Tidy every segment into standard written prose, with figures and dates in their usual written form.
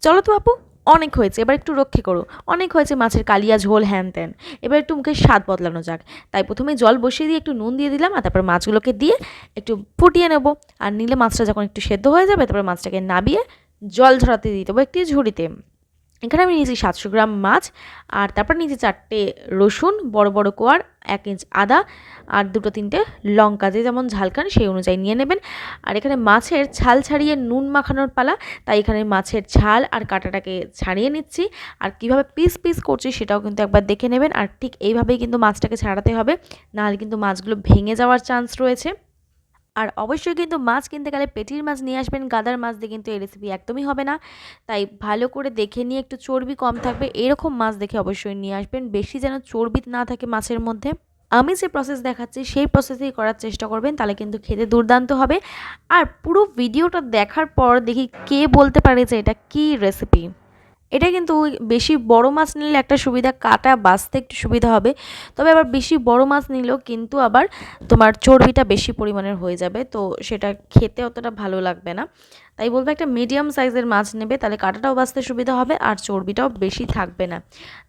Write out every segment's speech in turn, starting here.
চলো তো আপু, অনেক হয়েছে, এবার একটু রক্ষে করো। অনেক হয়েছে মাছের কালিয়া ঝোল হ্যান ত্যান, এবার একটু মুখের স্বাদ বদলানো যাক। তাই প্রথমে জল বসিয়ে দিয়ে একটু নুন দিয়ে দিলাম, আর তারপর মাছগুলোকে দিয়ে একটু ফুটিয়ে নেব। আর নিলে মাছটা যখন একটু সেদ্ধ হয়ে যাবে, তারপর মাছটাকে নাবিয়ে জল ঝরাতে দিয়ে দেবো একটি ঝুড়িতে। এখানে আমি নিয়েছি 700 গ্রাম মাছ, আর তারপর নিয়েছি 4টে রসুন বড় বড় কোয়ার, 1 ইঞ্চ আদা, আর 2-3টে লঙ্কা, যে যেমন ঝাল খান সেই অনুযায়ী নিয়ে নেবেন। আর এখানে মাছের ছাল ছাড়িয়ে নুন মাখানোর পালা, তাই এখানে মাছের ছাল আর কাঁটাটাকে ছাড়িয়ে নিচ্ছি। আর কীভাবে পিস পিস করছি সেটাও কিন্তু একবার দেখে নেবেন। আর ঠিক এইভাবেই কিন্তু মাছটাকে ছাড়াতে হবে, নাহলে কিন্তু মাছগুলো ভেঙে যাওয়ার চান্স রয়েছে। আর অবশ্যই কিন্তু মাছ কিনতে গেলে পেটির মাছ নিয়ে আসবেন, গাদার মাছ দিয়ে কিন্তু এই রেসিপি একদমই হবে না। তাই ভালো করে দেখে নিয়ে, একটু চর্বি কম থাকবে এরকম মাছ দেখে অবশ্যই নিয়ে আসবেন, বেশি যেন চর্বি না থাকে মাছের মধ্যে। আমি যে প্রসেস দেখাচ্ছি সেই প্রসেসেই করার চেষ্টা করবেন, তাহলে কিন্তু খেতে দুর্দান্ত হবে। আর পুরো ভিডিওটা দেখার পর দেখি কে বলতে পারে যে এটা কী রেসিপি। এটা কিন্তু বেশি বড় মাছ নিলে একটা সুবিধা, কাটা বাছতে একটু সুবিধা হবে। তবে আবার বেশি বড় মাছ নিলেও কিন্তু আবার তোমার চর্বিটা বেশি পরিমাণের হয়ে যাবে, তো সেটা খেতে অতটা ভালো লাগবে না। তাই বলবো একটা মিডিয়াম সাইজের মাছ নেবে, তাহলে কাটাটাও বাছতে সুবিধা হবে আর চর্বিটাও বেশি থাকবে না।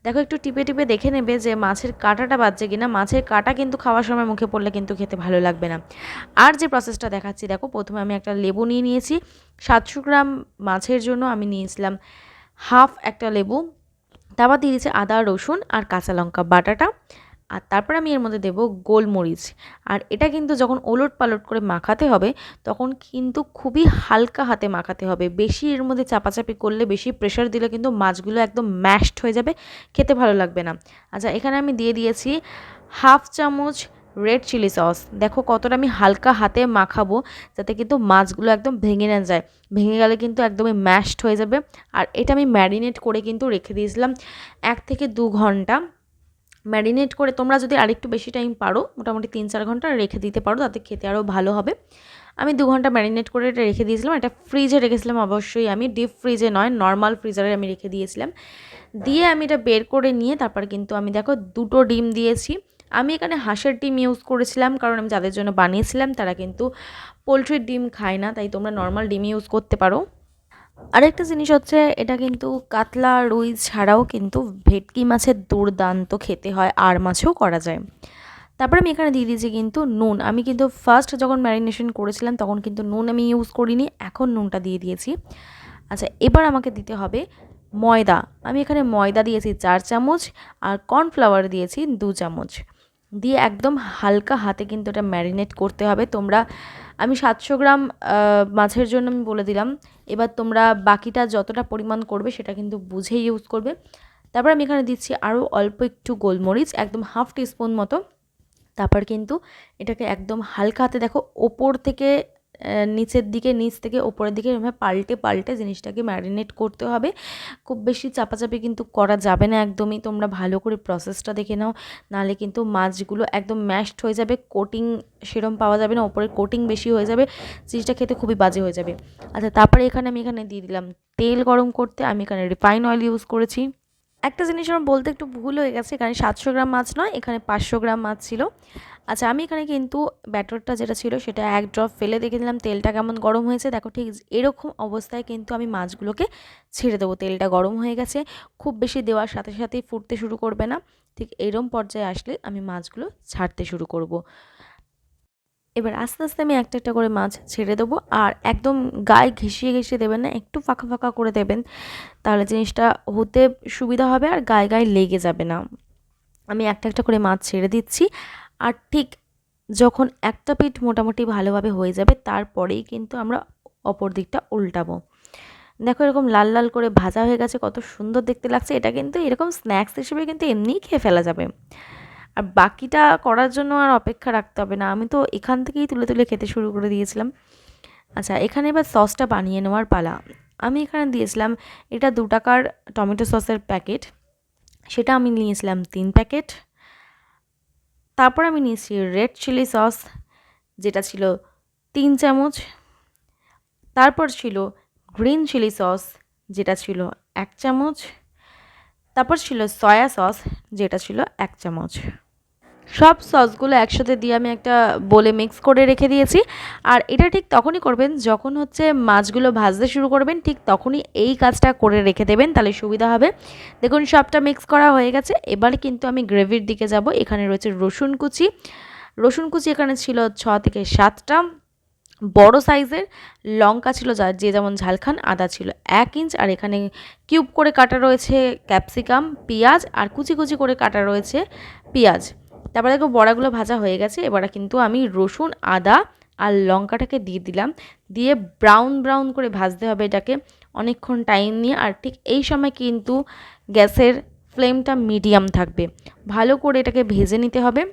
দেখো একটু টিপে টিপে দেখে নেবে যে মাছের কাঁটাটা বাজছে কিনা। মাছের কাঁটা কিন্তু খাওয়ার সময় মুখে পড়লে কিন্তু খেতে ভালো লাগবে না। আর যে প্রসেসটা দেখাচ্ছি, দেখো প্রথমে আমি একটা লেবু নিয়ে নিয়েছি। 700 গ্রাম মাছের জন্য আমি নিয়েছিলাম হাফ একটা লেবু। তারপর দিয়ে দিয়েছি আদা রসুন আর কাঁচা লঙ্কা বাটাটা। আর তারপর আমি এর মধ্যে দেবো গোলমরিচ। আর এটা কিন্তু যখন ওলট পালট করে মাখাতে হবে, তখন কিন্তু খুবই হালকা হাতে মাখাতে হবে। বেশি এর মধ্যে চাপাচাপি করলে, বেশি প্রেশার দিলে কিন্তু মাছগুলো একদম ম্যাশড হয়ে যাবে, খেতে ভালো লাগবে না। আচ্ছা, এখানে আমি দিয়ে দিয়েছি হাফ চামচ রেড চিলি সস। দেখো কতটা আমি হালকা হাতে মাখাবো, যাতে কিন্তু মাছগুলো একদম ভেঙে না যায়। ভেঙে গেলে কিন্তু একদমই ম্যাশড হয়ে যাবে। আর এটা আমি ম্যারিনেট করে কিন্তু রেখে দিয়েছিলাম 1 থেকে 2 ঘন্টা। ম্যারিনেট করে তোমরা যদি আরেকটু বেশি টাইম পারো, মোটামুটি 3-4 ঘন্টা রেখে দিতে পারো, তাতে খেতে আরও ভালো হবে। আমি 2 ঘন্টা ম্যারিনেট করে এটা রেখে দিয়েছিলাম। এটা ফ্রিজে রেখেছিলাম অবশ্যই, আমি ডিপ ফ্রিজে নয়, নর্মাল ফ্রিজারে আমি রেখে দিয়েছিলাম। দিয়ে আমি এটা বের করে নিয়ে তারপর কিন্তু আমি দেখো 2টো ডিম দিয়েছি। আমি এখানে হাঁসের ডিম ইউজ করেছিলাম, কারণ আমি যাদের জন্য বানিয়েছিলাম তারা কিন্তু পোলট্রির ডিম খায় না, তাই তোমরা নর্মাল ডিম ইউজ করতে পারো। আরেকটা জিনিস হচ্ছে, এটা কিন্তু কাতলা রুই ছাড়াও কিন্তু ভেটকি মাছের দুর্দান্ত খেতে হয়, আর মাছেও করা যায়। তারপরে আমি এখানে দিয়ে দিয়েছি কিন্তু নুন। আমি কিন্তু ফার্স্ট যখন ম্যারিনেশন করেছিলাম তখন কিন্তু নুন আমি ইউজ করিনি, এখন নুনটা দিয়ে দিয়েছি। আচ্ছা, এবার আমাকে দিতে হবে ময়দা। আমি এখানে ময়দা দিয়েছি 4 চামচ, আর কর্নফ্লাওয়ার দিয়েছি 2 চামচ। দিয়ে একদম হালকা হাতে কিন্তু এটা ম্যারিনেট করতে হবে। তোমরা, আমি 700 গ্রাম মাছের জন্য আমি বলে দিলাম, এবার তোমরা বাকিটা যতটা পরিমাণ করবে সেটা কিন্তু বুঝে ইউজ করবে। তারপর আমি এখানে দিচ্ছি আরও অল্প একটু গোলমরিচ, একদম হাফ টিস্পুন মতো। তারপর কিন্তু এটাকে একদম হালকা হাতে, দেখো ওপর থেকে নিচের দিকে, নিচ থেকে ওপরের দিকে এভাবে পাল্টে পাল্টে জিনিসটাকে ম্যারিনেট করতে হবে। খুব বেশি চাপাচাপি কিন্তু করা যাবে না একদমই। তোমরা ভালো করে প্রসেসটা দেখে নাও, নাহলে কিন্তু মাছগুলো একদম ম্যাশড হয়ে যাবে, কোটিং সেরম পাওয়া যাবে না, ওপরে কোটিং বেশি হয়ে যাবে, জিনিসটা খেতে খুবই বাজে হয়ে যাবে। আচ্ছা, তারপরে আমি এখানে দিয়ে দিলাম তেল গরম করতে। আমি এখানে রিফাইন অয়েল ইউজ করেছি। একটা জিনিস আমার বলতে একটু ভুল হয়ে গেছে, এখানে 700 গ্রাম মাছ নয়, এখানে 500 গ্রাম মাছ ছিল। আচ্ছা, আমি এখানে কিন্তু ব্যাটারটা যেটা ছিল সেটা 1 ড্রপ ফেলে দেখে দিলাম তেলটা কেমন গরম হয়েছে। দেখো ঠিক এরকম অবস্থায় কিন্তু আমি মাছগুলোকে ছেড়ে দেবো। তেলটা গরম হয়ে গেছে, খুব বেশি দেওয়ার সাথে সাথেই ফুটতে শুরু করবে না। ঠিক এরম পর্যায়ে আসলে আমি মাছগুলো ছাড়তে শুরু করব। এবার আস্তে আস্তে আমি একটা একটা করে মাছ ছেড়ে দেবো, আর একদম গায়ে ঘেঁষিয়ে ঘেঁষিয়ে দেবেন না, একটু ফাঁকা ফাঁকা করে দেবেন, তাহলে জিনিসটা হতে সুবিধা হবে আর গায়ে গায়ে লেগে যাবে না। আমি একটা একটা করে মাছ ছেড়ে দিচ্ছি। আর ঠিক যখন একটা পিঠ মোটামুটি ভালোভাবে হয়ে যাবে, তারপরেই কিন্তু আমরা অপর দিকটা উল্টাবো। দেখো এরকম লাল লাল করে ভাজা হয়ে গেছে, কত সুন্দর দেখতে লাগছে। এটা কিন্তু এরকম স্ন্যাক্স হিসেবে কিন্তু এমনিই খেয়ে ফেলা যাবে, আর বাকিটা করার জন্য আর অপেক্ষা রাখতে হবে না। আমি তো এখান থেকেই তুলে তুলে খেতে শুরু করে দিয়েছিলাম। আচ্ছা, এখানে এবার সসটা বানিয়ে নেওয়ার পালা। আমি এখানে দিয়েছিলাম, এটা 2 টাকার টমেটো সসের প্যাকেট, সেটা আমি নিয়েছিলাম 3 প্যাকেট। তারপর আমি নিয়েছি রেড চিলি সস, যেটা ছিল 3 চামচ। তারপর ছিল গ্রিন চিলি সস, যেটা ছিল 1 চামচ। তারপর ছিল সয়া সস, যেটা ছিল 1 চামচ। সব সসগুলো একসাথে দিয়ে আমি একটা বোলে মিক্স করে রেখে দিয়েছি। আর এটা ঠিক তখনই করবেন যখন হচ্ছে মাছগুলো ভাজতে শুরু করবেন, ঠিক তখনই এই কাজটা করে রেখে দেবেন, তাহলে সুবিধা হবে। দেখুন সবটা মিক্স করা হয়ে গেছে। এবার কিন্তু আমি গ্রেভির দিকে যাব। এখানে রয়েছে রসুন কুচি এখানে ছিল 6 থেকে 7টা, বড় সাইজের লঙ্কা ছিল, যার যে যেমন ঝাল খান, আদা ছিল 1 ইঞ্চ, আর এখানে কিউব করে কাটা রয়েছে ক্যাপসিকাম, পেঁয়াজ, আর কুচি কুচি করে কাটা রয়েছে পেঁয়াজ। তারপরে দেখো বড়াগুলো ভাজা হয়ে গেছে। এবারে কিন্তু আমি রসুন, আদা আর লঙ্কাটাকে দিয়ে দিলাম, দিয়ে ব্রাউন ব্রাউন করে ভাজতে হবে এটাকে অনেকক্ষণ টাইম নিয়ে। আর ঠিক এই সময় কিন্তু গ্যাসের ফ্লেমটা মিডিয়াম থাকবে, ভালো করে এটাকে ভেজে নিতে হবে।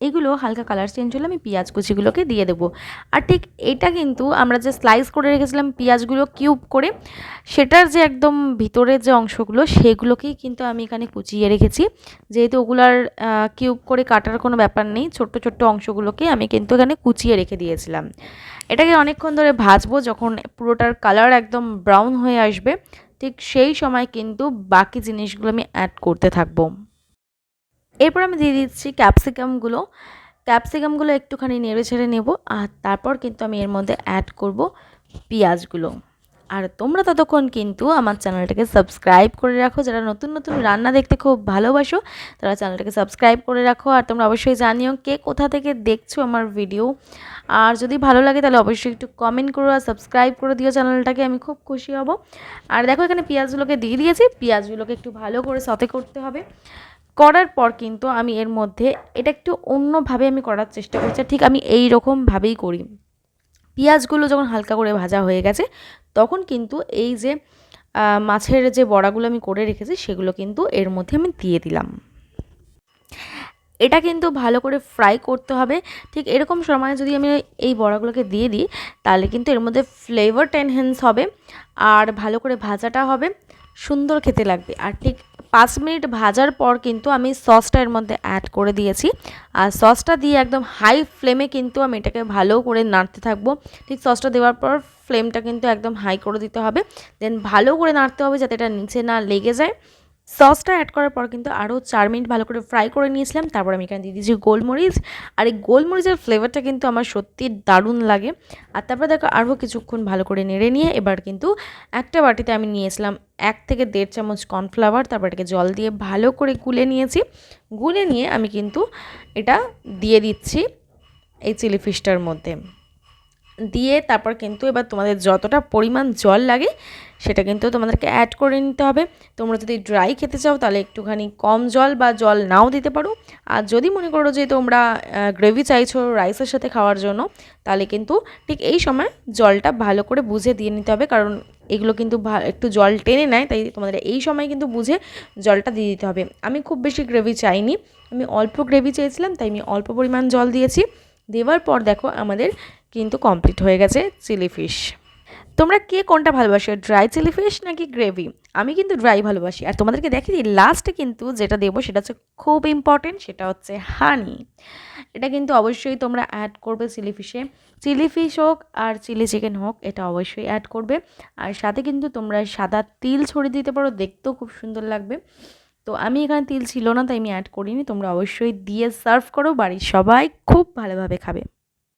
এগুলো হালকা কালার চেঞ্জ হলে আমি পেঁয়াজ কুচিগুলোকে দিয়ে দেবো। আর ঠিক এটা কিন্তু আমরা যে স্লাইস করে রেখেছিলাম পেঁয়াজগুলো কিউব করে, সেটার যে একদম ভিতরের যে অংশগুলো সেগুলোকেই কিন্তু আমি এখানে কুচিয়ে রেখেছি। যেহেতু ওগুলার কিউব করে কাটার কোনো ব্যাপার নেই, ছোট্ট ছোট্ট অংশগুলোকে আমি কিন্তু এখানে কুচিয়ে রেখে দিয়েছিলাম। এটাকে অনেকক্ষণ ধরে ভাজবো, যখন পুরোটার কালার একদম ব্রাউন হয়ে আসবে ঠিক সেই সময় কিন্তু বাকি জিনিসগুলো আমি অ্যাড করতে থাকবো। এরপর আমি দিয়ে দিচ্ছি ক্যাপসিকামগুলো একটুখানি নেড়ে ছেড়ে নেব। আর তারপর কিন্তু আমি এর মধ্যে অ্যাড করব পেঁয়াজগুলো। আর তোমরা ততক্ষণ কিন্তু আমার চ্যানেলটাকে সাবস্ক্রাইব করে রাখো, যারা নতুন নতুন রান্না দেখতে খুব ভালোবাসো তারা চ্যানেলটাকে সাবস্ক্রাইব করে রাখো। আর তোমরা অবশ্যই জানিও কে কোথা থেকে দেখছো আমার ভিডিও। আর যদি ভালো লাগে তাহলে অবশ্যই একটু কমেন্ট করো আর সাবস্ক্রাইব করে দিও চ্যানেলটাকে, আমি খুব খুশি হব। আর দেখো এখানে পেঁয়াজগুলোকে দিয়ে দিয়েছি, পেঁয়াজগুলোকে একটু ভালো করে সতে করতে হবে। করার পর কিন্তু আমি এর মধ্যে এটা একটু অন্যভাবে আমি করার চেষ্টা করছি, ঠিক আমি এই রকমভাবেই করি। পেঁয়াজগুলো যখন হালকা করে ভাজা হয়ে গেছে তখন কিন্তু এই যে মাছের যে বড়াগুলো আমি করে রেখেছি সেগুলো কিন্তু এর মধ্যে আমি দিয়ে দিলাম। এটা কিন্তু ভালো করে ফ্রাই করতে হবে। ঠিক এরকম সময় যদি আমি এই বড়াগুলোকে দিয়ে দিই তাহলে কিন্তু এর মধ্যে ফ্লেভারটা এনহ্যান্স হবে আর ভালো করে ভাজাটা হবে, সুন্দর খেতে লাগবে। আর ঠিক 5 মিনিট ভাজার পর কিন্তু আমি সসটা এর মধ্যে অ্যাড করে দিয়েছি। আর সসটা দিয়ে একদম হাই ফ্লেমে কিন্তু আমি এটাকে ভালো করে নাড়তে থাকবো। ঠিক সসটা দেওয়ার পর ফ্লেমটা কিন্তু একদম হাই করে দিতে হবে, দেন ভালো করে নাড়তে হবে যাতে এটা নিচে না লেগে যায়। সসটা অ্যাড করার পর কিন্তু আরও 4 মিনিট ভালো করে ফ্রাই করে নিয়েছিলাম। তারপর আমি এখানে দিয়ে দিয়েছি গোলমরিচ। আর এই গোলমরিচের ফ্লেভারটা কিন্তু আমার সত্যি দারুণ লাগে। আর তারপরে দেখো আরও কিছুক্ষণ ভালো করে নেড়ে নিয়ে এবার কিন্তু একটা বাটিতে আমি নিয়েছিলাম 1 থেকে 1.5 চামচ কর্নফ্লাওয়ার। তারপর এটাকে জল দিয়ে ভালো করে গুলে নিয়েছি। গুলে নিয়ে আমি কিন্তু এটা দিয়ে দিচ্ছি এই চিলি ফিশটার মধ্যে। দিয়ে তারপর কিন্তু এবার তোমাদের যতটা পরিমাণ জল লাগে সেটা কিন্তু তোমাদেরকে অ্যাড করে নিতে হবে। তোমরা যদি ড্রাই খেতে চাও তাহলে একটুখানি কম জল বা জল নাও দিতে পারো। আর যদি মনে করো যে তোমরা গ্রেভি চাইছো রাইসের সাথে খাওয়ার জন্য তাহলে কিন্তু ঠিক এই সময় জলটা ভালো করে বুঝে দিয়ে নিতে হবে, কারণ এগুলো কিন্তু একটু জল টেনে নেয়, তাই তোমাদের এই সময় কিন্তু বুঝে জলটা দিয়ে দিতে হবে। আমি খুব বেশি গ্রেভি চাইনি, আমি অল্প গ্রেভি চেয়েছিলাম, তাই আমি অল্প পরিমাণ জল দিয়েছি। দেওয়ার পর দেখো আমাদের কিন্তু কমপ্লিট হয়ে গেছে চিলি ফিশ। তোমরা কে কোনটা ভালোবাসো, ড্রাই চিলি ফিশ নাকি গ্রেভি? আমি কিন্তু ড্রাই ভালোবাসি। আর তোমাদেরকে দেখি লাস্টে কিন্তু যেটা দেবো সেটা হচ্ছে খুব ইম্পর্টেন্ট, সেটা হচ্ছে হানি। এটা কিন্তু অবশ্যই তোমরা অ্যাড করবে চিলি ফিশে। চিলি ফিশ হোক আর চিলি চিকেন হোক এটা অবশ্যই অ্যাড করবে। আর সাথে কিন্তু তোমরা সাদা তিল ছড়িয়ে দিতে পারো, দেখতেও খুব সুন্দর লাগবে। তো আমি এখানে তিল ছিল না তাই আমি অ্যাড করিনি, তোমরা অবশ্যই দিয়ে সার্ভ করো, বাড়ির সবাই খুব ভালোভাবে খাবে।